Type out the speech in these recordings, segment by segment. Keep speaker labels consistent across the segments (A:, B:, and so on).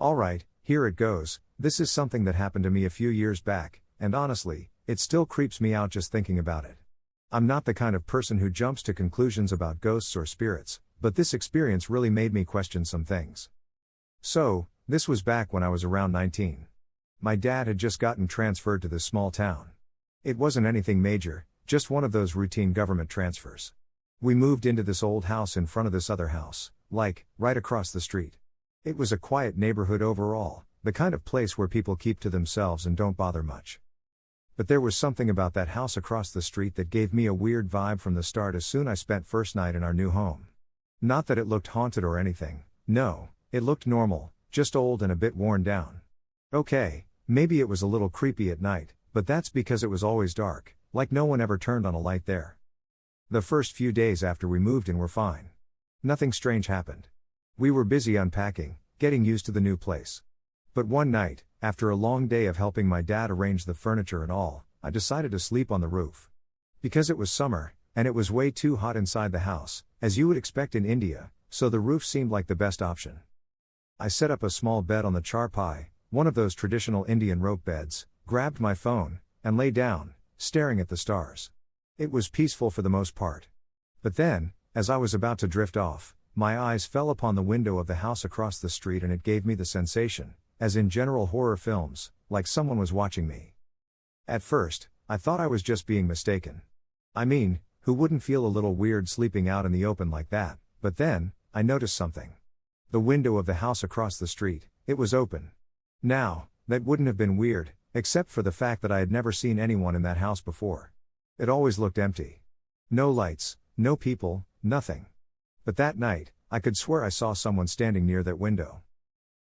A: Alright, here it goes. This is something that happened to me a few years back, and honestly, it still creeps me out just thinking about it. I'm not the kind of person who jumps to conclusions about ghosts or spirits, but this experience really made me question some things. So, this was back when I was around 19. My dad had just gotten transferred to this small town. It wasn't anything major, just one of those routine government transfers. We moved into this old house in front of this other house, like, right across the street. It was a quiet neighborhood overall, the kind of place where people keep to themselves and don't bother much. But there was something about that house across the street that gave me a weird vibe from the start as soon as I spent first night in our new home. Not that it looked haunted or anything, no, it looked normal, just old and a bit worn down. Okay, maybe it was a little creepy at night, but that's because it was always dark, like no one ever turned on a light there. The first few days after we moved in were fine. Nothing strange happened. We were busy unpacking, getting used to the new place. But one night, after a long day of helping my dad arrange the furniture and all, I decided to sleep on the roof. Because it was summer, and it was way too hot inside the house, as you would expect in India, so the roof seemed like the best option. I set up a small bed on the charpai, one of those traditional Indian rope beds, grabbed my phone, and lay down, staring at the stars. It was peaceful for the most part. But then, as I was about to drift off, my eyes fell upon the window of the house across the street and it gave me the sensation, as in general horror films, like someone was watching me. At first, I thought I was just being mistaken. I mean, who wouldn't feel a little weird sleeping out in the open like that? But then, I noticed something. The window of the house across the street, it was open. Now, that wouldn't have been weird, except for the fact that I had never seen anyone in that house before. It always looked empty. No lights, no people, nothing. But that night, I could swear I saw someone standing near that window.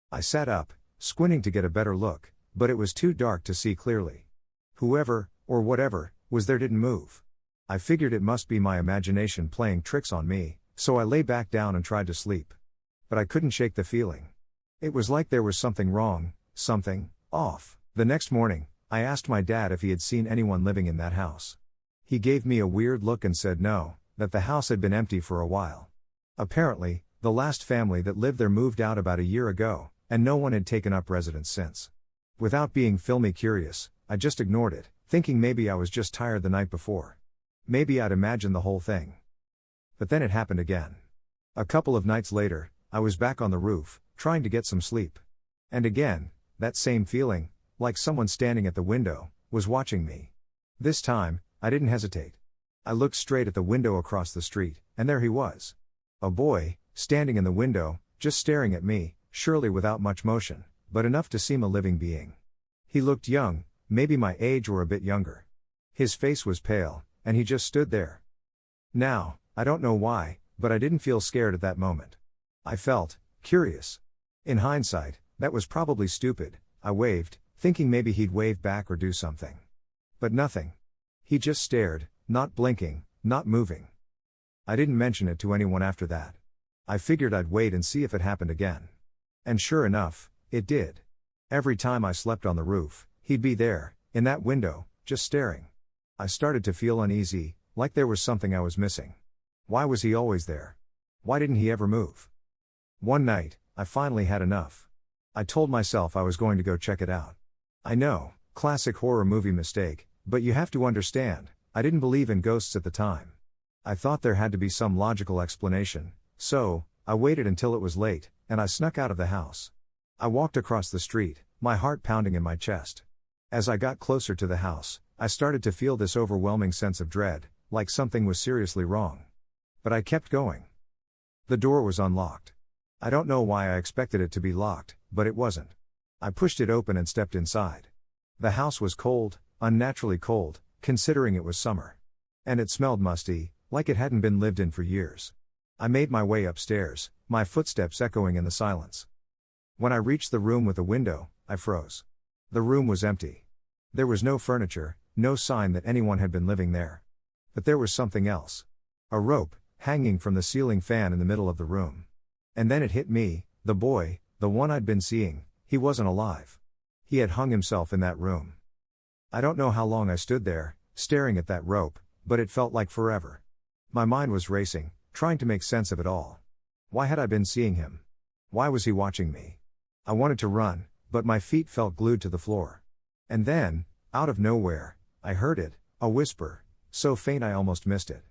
A: I sat up, squinting to get a better look, but it was too dark to see clearly. Whoever, or whatever, was there didn't move. I figured it must be my imagination playing tricks on me, so I lay back down and tried to sleep. But I couldn't shake the feeling. It was like there was something wrong, something off. The next morning, I asked my dad if he had seen anyone living in that house. He gave me a weird look and said no, that the house had been empty for a while. Apparently, the last family that lived there moved out about a year ago, and no one had taken up residence since. Without being filmy curious, I just ignored it, thinking maybe I was just tired the night before. Maybe I'd imagined the whole thing. But then it happened again. A couple of nights later, I was back on the roof, trying to get some sleep. And again, that same feeling, like someone standing at the window, was watching me. This time, I didn't hesitate. I looked straight at the window across the street, and there he was. A boy, standing in the window, just staring at me, surely without much motion, but enough to seem a living being. He looked young, maybe my age or a bit younger. His face was pale, and he just stood there. Now, I don't know why, but I didn't feel scared at that moment. I felt curious. In hindsight, that was probably stupid. I waved, thinking maybe he'd wave back or do something. But nothing. He just stared, not blinking, not moving. I didn't mention it to anyone after that. I figured I'd wait and see if it happened again. And sure enough, it did. Every time I slept on the roof, he'd be there, in that window, just staring. I started to feel uneasy, like there was something I was missing. Why was he always there? Why didn't he ever move? One night, I finally had enough. I told myself I was going to go check it out. I know, classic horror movie mistake, but you have to understand, I didn't believe in ghosts at the time. I thought there had to be some logical explanation, so, I waited until it was late, and I snuck out of the house. I walked across the street, my heart pounding in my chest. As I got closer to the house, I started to feel this overwhelming sense of dread, like something was seriously wrong. But I kept going. The door was unlocked. I don't know why I expected it to be locked, but it wasn't. I pushed it open and stepped inside. The house was cold, unnaturally cold, considering it was summer. And it smelled musty, like it hadn't been lived in for years. I made my way upstairs, my footsteps echoing in the silence. When I reached the room with the window, I froze. The room was empty. There was no furniture, no sign that anyone had been living there. But there was something else. A rope, hanging from the ceiling fan in the middle of the room. And then it hit me, the boy, the one I'd been seeing, he wasn't alive. He had hung himself in that room. I don't know how long I stood there, staring at that rope, but it felt like forever. My mind was racing, trying to make sense of it all. Why had I been seeing him? Why was he watching me? I wanted to run, but my feet felt glued to the floor. And then, out of nowhere, I heard it, a whisper, so faint I almost missed it.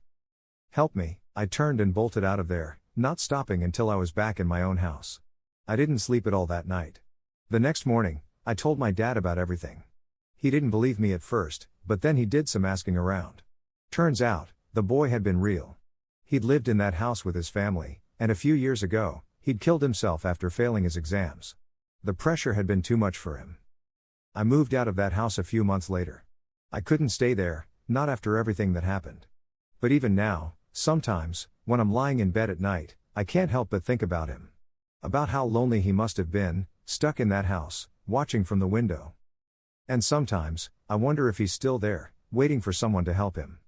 A: "Help me." I turned and bolted out of there, not stopping until I was back in my own house. I didn't sleep at all that night. The next morning, I told my dad about everything. He didn't believe me at first, but then he did some asking around. Turns out, the boy had been real. He'd lived in that house with his family, and a few years ago, he'd killed himself after failing his exams. The pressure had been too much for him. I moved out of that house a few months later. I couldn't stay there, not after everything that happened. But even now, sometimes, when I'm lying in bed at night, I can't help but think about him. About how lonely he must have been, stuck in that house, watching from the window. And sometimes, I wonder if he's still there, waiting for someone to help him.